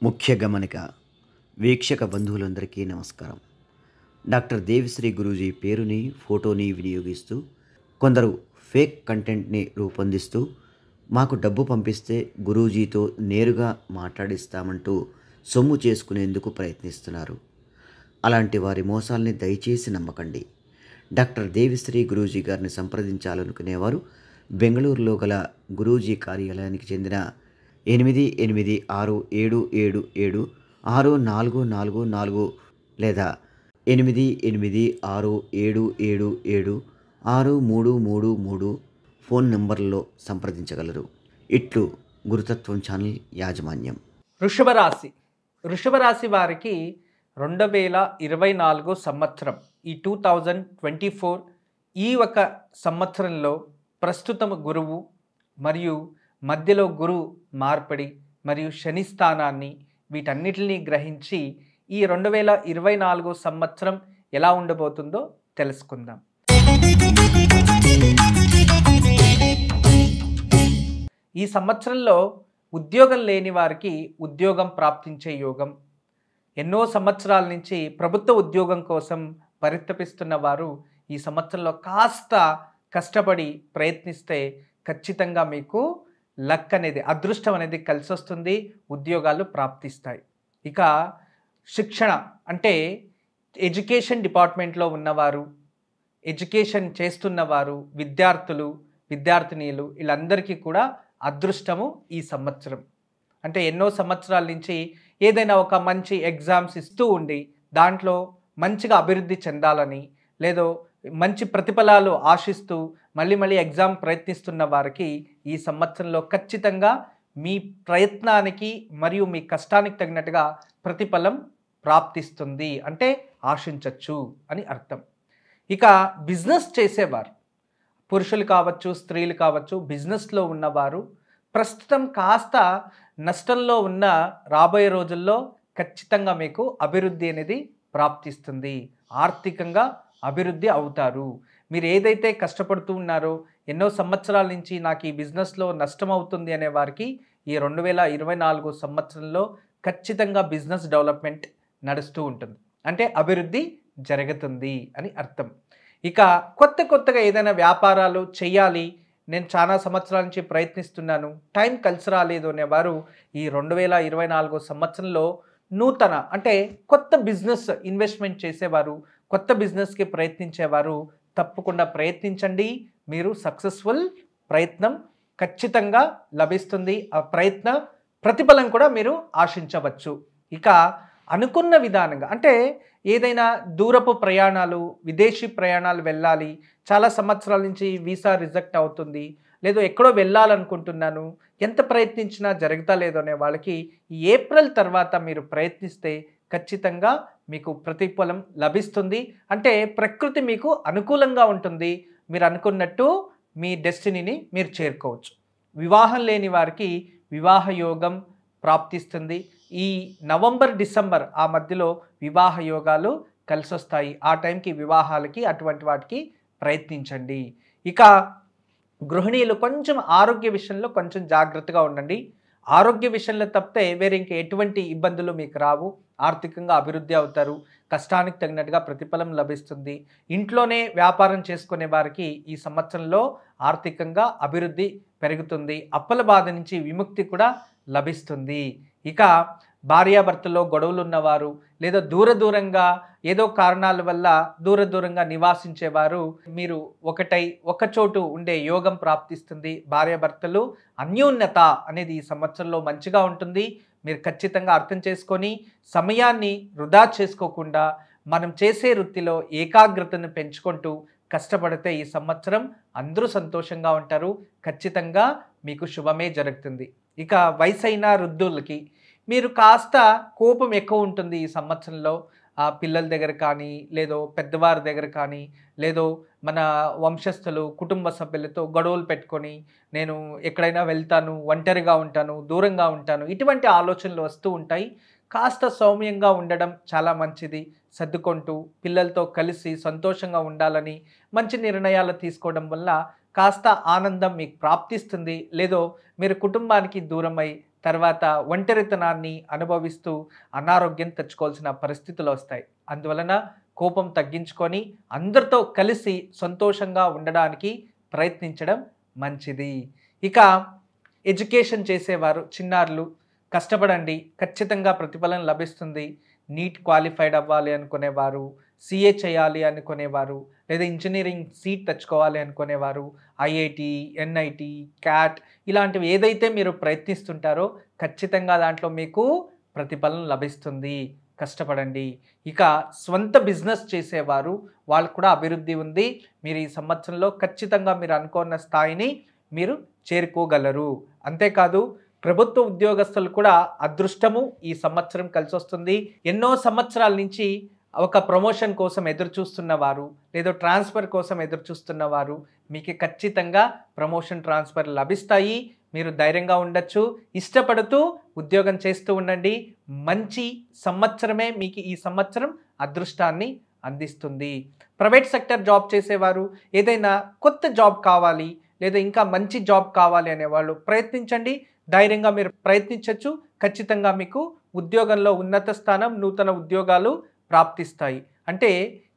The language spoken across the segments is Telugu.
ముఖ్య గమనిక. వీక్షక బంధువులందరికీ నమస్కారం. డాక్టర్ దేవిశ్రీ గురూజీ పేరుని, ఫోటోని వినియోగిస్తూ కొందరు ఫేక్ కంటెంట్ని రూపొందిస్తూ మాకు డబ్బు పంపిస్తే గురూజీతో నేరుగా మాట్లాడిస్తామంటూ సొమ్ము చేసుకునేందుకు ప్రయత్నిస్తున్నారు. అలాంటి వారి మోసాల్ని దయచేసి నమ్మకండి. డాక్టర్ దేవిశ్రీ గురూజీ గారిని సంప్రదించాలనుకునేవారు బెంగళూరులో గల గురూజీ కార్యాలయానికి చెందిన 886677764444 లేదా 886677763333 ఫోన్ నంబర్లలో సంప్రదించగలరు. ఇట్లు గురుతత్వం ఛానల్ యాజమాన్యం. వృషభ రాశి వారికి 2024 సంవత్సరం, ఈ 2024 ఈ ఒక సంవత్సరంలో ప్రస్తుతం గురువు మరియు మధ్యలో గురు మార్పిడి మరియు శని స్థానాన్ని వీటన్నిటిని గ్రహించి ఈ 2024 సంవత్సరం ఎలా ఉండబోతుందో తెలుసుకుందాం. ఈ సంవత్సరంలో ఉద్యోగం లేని వారికి ఉద్యోగం ప్రాప్తించే యోగం, ఎన్నో సంవత్సరాల నుంచి ప్రభుత్వ ఉద్యోగం కోసం పరితపిస్తున్న వారు ఈ సంవత్సరంలో కాస్త కష్టపడి ప్రయత్నిస్తే ఖచ్చితంగా మీకు లక్ అనేది, అదృష్టం అనేది కలిసి వస్తుంది, ఉద్యోగాలు ప్రాప్తిస్తాయి. ఇక శిక్షణ అంటే ఎడ్యుకేషన్ డిపార్ట్మెంట్లో ఉన్నవారు, ఎడ్యుకేషన్ చేస్తున్నవారు, విద్యార్థులు, విద్యార్థినీలు వీళ్ళందరికీ కూడా అదృష్టము ఈ సంవత్సరం. అంటే ఎన్నో సంవత్సరాల నుంచి ఏదైనా ఒక మంచి ఎగ్జామ్స్ ఇస్తూ ఉండి దాంట్లో మంచిగా అభివృద్ధి చెందాలని, లేదో మంచి ప్రతిఫలాలు ఆశిస్తూ మళ్ళీ ఎగ్జామ్ ప్రయత్నిస్తున్న వారికి ఈ సంవత్సరంలో ఖచ్చితంగా మీ ప్రయత్నానికి మరియు మీ కష్టానికి తగినట్టుగా ప్రతిఫలం ప్రాప్తిస్తుంది, అంటే ఆశించవచ్చు అని అర్థం. ఇక బిజినెస్ చేసేవారు, పురుషులు కావచ్చు, స్త్రీలు కావచ్చు, బిజినెస్లో ఉన్నవారు ప్రస్తుతం కాస్త నష్టంలో ఉన్న రాబోయే రోజుల్లో ఖచ్చితంగా మీకు అభివృద్ధి అనేది ప్రాప్తిస్తుంది, ఆర్థికంగా అభివృద్ధి అవుతారు. మీరు ఏదైతే కష్టపడుతూ ఉన్నారో ఎన్నో సంవత్సరాల నుంచి నాకు ఈ బిజినెస్లో నష్టం అవుతుంది అనే వారికి ఈ 2024 సంవత్సరంలో ఖచ్చితంగా బిజినెస్ డెవలప్మెంట్ నడుస్తూ ఉంటుంది, అంటే అభివృద్ధి జరుగుతుంది అని అర్థం. ఇక కొత్తగా ఏదైనా వ్యాపారాలు చేయాలి, నేను చాలా సంవత్సరాల నుంచి ప్రయత్నిస్తున్నాను, టైం కలిసి రాలేదు అనేవారు ఈ 2024 సంవత్సరంలో నూతన అంటే కొత్త బిజినెస్ ఇన్వెస్ట్మెంట్ చేసేవారు, కొత్త బిజినెస్కి ప్రయత్నించేవారు తప్పకుండా ప్రయత్నించండి. మీరు సక్సెస్ఫుల్ ప్రయత్నం ఖచ్చితంగా లభిస్తుంది. ఆ ప్రయత్న ప్రతిఫలం కూడా మీరు ఆశించవచ్చు. ఇక అనుకున్న విధానంగా అంటే ఏదైనా దూరపు ప్రయాణాలు, విదేశీ ప్రయాణాలు వెళ్ళాలి, చాలా సంవత్సరాల నుంచి వీసా రిజెక్ట్ అవుతుంది, లేదో ఎక్కడో వెళ్ళాలనుకుంటున్నాను, ఎంత ప్రయత్నించినా జరుగుతా లేదు అనే వాళ్ళకి ఈ ఏప్రిల్ తర్వాత మీరు ప్రయత్నిస్తే ఖచ్చితంగా మీకు ప్రతిఫలం లభిస్తుంది. అంటే ప్రకృతి మీకు అనుకూలంగా ఉంటుంది, మీరు అనుకున్నట్టు మీ డెస్టినీని మీరు చేరుకోవచ్చు. వివాహం లేని వారికి వివాహ యోగం ప్రాప్తిస్తుంది. ఈ నవంబర్, డిసెంబర్ ఆ మధ్యలో వివాహ యోగాలు కలిసి వస్తాయి. ఆ టైంకి వివాహాలకి అటువంటి వాటికి ప్రయత్నించండి. ఇక గృహిణీలు కొంచెం ఆరోగ్య విషయంలో కొంచెం జాగ్రత్తగా ఉండండి. ఆరోగ్య విషయంలో తప్పితే వేరే ఇంకా ఎటువంటి ఇబ్బందులు మీకు రావు. ఆర్థికంగా అభివృద్ధి అవుతారు, కష్టానికి తగినట్టుగా ప్రతిఫలం లభిస్తుంది. ఇంట్లోనే వ్యాపారం చేసుకునే వారికి ఈ సంవత్సరంలో ఆర్థికంగా అభివృద్ధి పెరుగుతుంది, అప్పుల బాధ నుంచి విముక్తి కూడా లభిస్తుంది. ఇక భార్యాభర్తల్లో గొడవలు ఉన్నవారు, లేదా దూరంగా ఏదో కారణాల వల్ల దూరంగా నివాసించేవారు మీరు ఒకచోటు ఉండే యోగం ప్రాప్తిస్తుంది. భార్యాభర్తలు అన్యోన్యత అనేది ఈ సంవత్సరంలో మంచిగా ఉంటుంది. మీరు ఖచ్చితంగా అర్థం చేసుకొని సమయాన్ని వృధా చేసుకోకుండా మనం చేసే వృత్తిలో ఏకాగ్రతను పెంచుకుంటూ కష్టపడితే ఈ సంవత్సరం అందరూ సంతోషంగా ఉంటారు. ఖచ్చితంగా మీకు శుభమే జరుగుతుంది. ఇక వయసైన వృద్ధులకి మీరు కాస్త కోపం ఎక్కువ ఉంటుంది ఈ సంవత్సరంలో. పిల్లల దగ్గర కానీ, లేదో పెద్దవారి దగ్గర కానీ, లేదో మన వంశస్థులు, కుటుంబ సభ్యులతో గొడవలు పెట్టుకొని నేను ఎక్కడైనా వెళ్తాను, ఒంటరిగా ఉంటాను, దూరంగా ఉంటాను, ఇటువంటి ఆలోచనలు వస్తూ ఉంటాయి. కాస్త సౌమ్యంగా ఉండడం చాలా మంచిది. సర్దుకుంటూ పిల్లలతో కలిసి సంతోషంగా ఉండాలని మంచి నిర్ణయాలు తీసుకోవడం వల్ల కాస్త ఆనందం మీకు ప్రాప్తిస్తుంది. లేదో మీరు కుటుంబానికి దూరమై తర్వాత ఒంటరితనాన్ని అనుభవిస్తూ అనారోగ్యం తెచ్చుకోవాల్సిన పరిస్థితులు వస్తాయి. అందువలన కోపం తగ్గించుకొని అందరితో కలిసి సంతోషంగా ఉండడానికి ప్రయత్నించడం మంచిది. ఇక ఎడ్యుకేషన్ చేసేవారు, చిన్నారులు కష్టపడండి, ఖచ్చితంగా ప్రతిఫలం లభిస్తుంది. నీట్ క్వాలిఫైడ్ అవ్వాలి అనుకునేవారు, సిఏ చేయాలి అనుకునేవారు, లేదా ఇంజనీరింగ్ సీట్ తెచ్చుకోవాలి అనుకునేవారు, ఐఐటి, ఎన్ఐటి, క్యాట్ ఇలాంటివి ఏదైతే మీరు ప్రయత్నిస్తుంటారో ఖచ్చితంగా దాంట్లో మీకు ప్రతిఫలం లభిస్తుంది. కష్టపడండి. ఇక స్వంత బిజినెస్ చేసేవారు, వాళ్ళకు కూడా అభివృద్ధి ఉంది. మీరు ఈ సంవత్సరంలో ఖచ్చితంగా మీరు అనుకున్న స్థాయిని మీరు చేరుకోగలరు. అంతేకాదు ప్రభుత్వ ఉద్యోగస్తులు కూడా అదృష్టము ఈ సంవత్సరం కలిసి వస్తుంది. ఎన్నో సంవత్సరాల నుంచి ఒక ప్రమోషన్ కోసం ఎదురు చూస్తున్నవారు, లేదా ట్రాన్స్ఫర్ కోసం ఎదురు చూస్తున్నవారు, మీకు ఖచ్చితంగా ప్రమోషన్, ట్రాన్స్ఫర్ లభిస్తాయి. మీరు ధైర్యంగా ఉండొచ్చు. ఇష్టపడుతూ ఉద్యోగం చేస్తూ ఉండండి. మంచి సంవత్సరమే మీకు ఈ సంవత్సరం అదృష్టాన్ని అందిస్తుంది. ప్రైవేట్ సెక్టర్ జాబ్ చేసేవారు, ఏదైనా కొత్త జాబ్ కావాలి లేదా ఇంకా మంచి జాబ్ కావాలి అనేవాళ్ళు ప్రయత్నించండి. ధైర్యంగా మీరు ప్రయత్నించవచ్చు. ఖచ్చితంగా మీకు ఉద్యోగంలో ఉన్నత స్థానం, నూతన ఉద్యోగాలు ప్రాప్తిస్తాయి. అంటే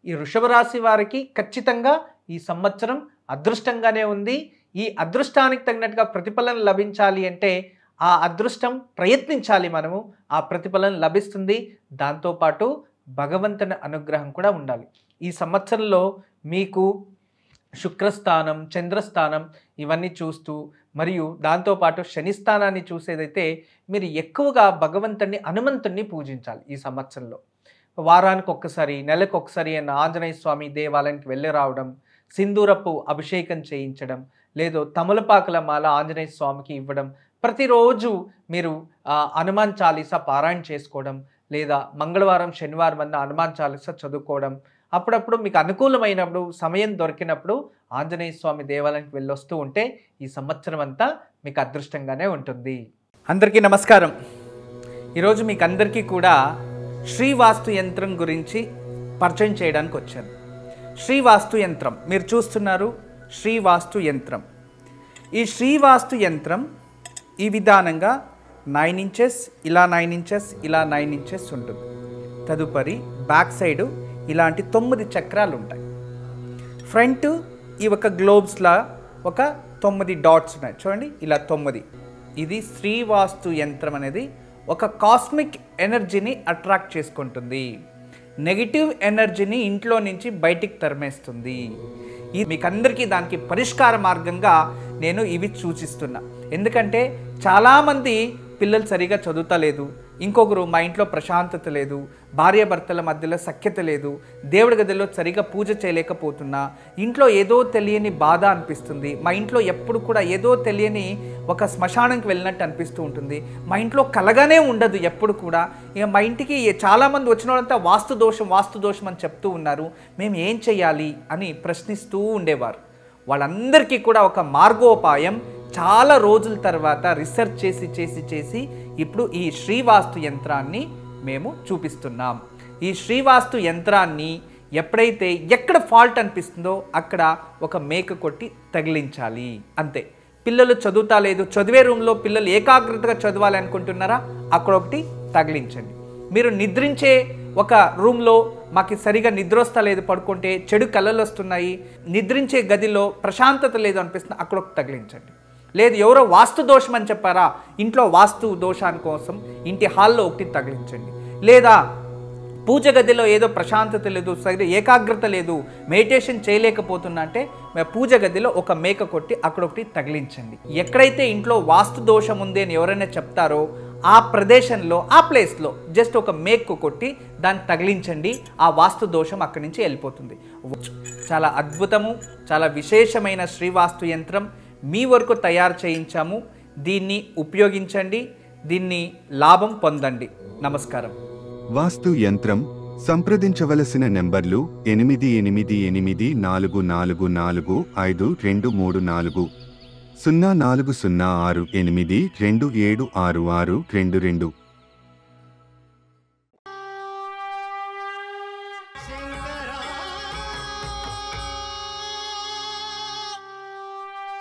ఈ వృషభ రాశి వారికి ఖచ్చితంగా ఈ సంవత్సరం అదృష్టంగానే ఉంది. ఈ అదృష్టానికి తగినట్టుగా ప్రతిఫలం లభించాలి అంటే ఆ అదృష్టం ప్రయత్నించాలి మనము. ఆ ప్రతిఫలం లభిస్తుంది. దాంతోపాటు భగవంతుని అనుగ్రహం కూడా ఉండాలి. ఈ సంవత్సరంలో మీకు శుక్రస్థానం, చంద్రస్థానం ఇవన్నీ చూస్తూ, మరియు దాంతోపాటు శనిస్థానాన్ని చూసేదైతే మీరు ఎక్కువగా భగవంతుని, హనుమంతుణ్ణి పూజించాలి. ఈ సంవత్సరంలో వారానికి ఒక్కసారి, నెలకు ఒకసారి అయిన ఆంజనేయ స్వామి దేవాలయానికి వెళ్ళి రావడం, సింధూరపు అభిషేకం చేయించడం, లేదో తమలపాకుల మాల ఆంజనేయ స్వామికి ఇవ్వడం, ప్రతిరోజు మీరు హనుమాన్ చాలీసా పారాయణ చేసుకోవడం, లేదా మంగళవారం, శనివారం అన్న హనుమాన్ చాలీసా చదువుకోవడం, అప్పుడప్పుడు మీకు అనుకూలమైనప్పుడు, సమయం దొరికినప్పుడు ఆంజనేయ స్వామి దేవాలయానికి వెళ్ళొస్తూ ఉంటే ఈ సంవత్సరం అంతా మీకు అదృష్టంగానే ఉంటుంది. అందరికీ నమస్కారం. ఈరోజు మీకు అందరికీ కూడా శ్రీవాస్తు యంత్రం గురించి పరిచయం చేయడానికి వచ్చాను. శ్రీవాస్తు యంత్రం మీరు చూస్తున్నారు. శ్రీవాస్తు యంత్రం, ఈ శ్రీవాస్తు యంత్రం ఈ విధానంగా 9 ఇంచెస్, ఇలా 9 ఇంచెస్, ఇలా 9 ఇంచెస్ ఉంటుంది. తదుపరి బ్యాక్ సైడు ఇలాంటి 9 చక్రాలు ఉంటాయి. ఫ్రంట్ ఈ ఒక గ్లోబ్స్లా ఒక 9 డాట్స్ ఉన్నాయి చూడండి, ఇలా 9. ఇది శ్రీవాస్తు యంత్రం అనేది ఒక కాస్మిక్ ఎనర్జీని అట్రాక్ట్ చేసుకుంటుంది. నెగిటివ్ ఎనర్జీని ఇంట్లో నుంచి బయటికి తరిమేస్తుంది. ఇది మీకు అందరికీ దానికి పరిష్కార మార్గంగా నేను ఇవి సూచిస్తున్నా. ఎందుకంటే చాలామంది పిల్లలు సరిగా చదువుతలేదు, ఇంకొకరు మా ఇంట్లో ప్రశాంతత లేదు, భార్యాభర్తల మధ్యలో సఖ్యత లేదు, దేవుడి గదిలో సరిగా పూజ చేయలేకపోతున్నా, ఇంట్లో ఏదో తెలియని బాధ అనిపిస్తుంది, మా ఇంట్లో ఎప్పుడు కూడా ఏదో తెలియని ఒక శ్మశానానికి వెళ్ళినట్టు అనిపిస్తూ ఉంటుంది, మా ఇంట్లో కలగానే ఉండదు ఎప్పుడు కూడా. ఇక మా ఇంటికి చాలామంది వచ్చిన వాళ్ళంతా వాస్తు దోషం అని చెప్తూ ఉన్నారు, మేము ఏం చేయాలి అని ప్రశ్నిస్తూ ఉండేవారు. వాళ్ళందరికీ కూడా ఒక మార్గోపాయం చాలా రోజుల తర్వాత రీసెర్చ్ చేసి ఇప్పుడు ఈ శ్రీవాస్తు యంత్రాన్ని మేము చూపిస్తున్నాం. ఈ శ్రీవాస్తు యంత్రాన్ని ఎప్పుడైతే ఎక్కడ ఫాల్ట్ అనిపిస్తుందో అక్కడ ఒక మేక కొట్టి తగిలించాలి, అంతే. పిల్లలు చదువుతా లేదు, చదివే రూమ్లో పిల్లలు ఏకాగ్రతగా చదవాలి అనుకుంటున్నారా, అక్కడ ఒకటి తగిలించండి. మీరు నిద్రించే ఒక రూమ్లో మాకు సరిగా నిద్ర వస్తలేదు, పడుకుంటే చెడు కళలు వస్తున్నాయి, నిద్రించే గదిలో ప్రశాంతత లేదు అనిపిస్తుంది, అక్కడ ఒకటి తగిలించండి. లేదు ఎవరో వాస్తు దోషం అని చెప్పారా, ఇంట్లో వాస్తు దోషాని కోసం ఇంటి హాల్లో ఒకటి తగిలించండి. లేదా పూజ గదిలో ఏదో ప్రశాంతత లేదు, సరిగ్గా ఏకాగ్రత లేదు, మెడిటేషన్ చేయలేకపోతున్నా అంటే పూజ గదిలో ఒక మేక కొట్టి అక్కడ ఒకటి తగిలించండి. ఎక్కడైతే ఇంట్లో వాస్తు దోషం ఉంది అని ఎవరైనా చెప్తారో ఆ ప్రదేశంలో, ఆ ప్లేస్లో జస్ట్ ఒక మేకు కొట్టి దాన్ని తగిలించండి. ఆ వాస్తు దోషం అక్కడి నుంచి వెళ్ళిపోతుంది. చాలా అద్భుతము, చాలా విశేషమైన శ్రీవాస్తు యంత్రం మీ వరకు తయారు చేయించాము. దీన్ని ఉపయోగించండి, దీన్ని లాభం పొందండి. నమస్కారం. వాస్తు యంత్రం సంప్రదించవలసిన నెంబర్లు 8844452344 040682766622.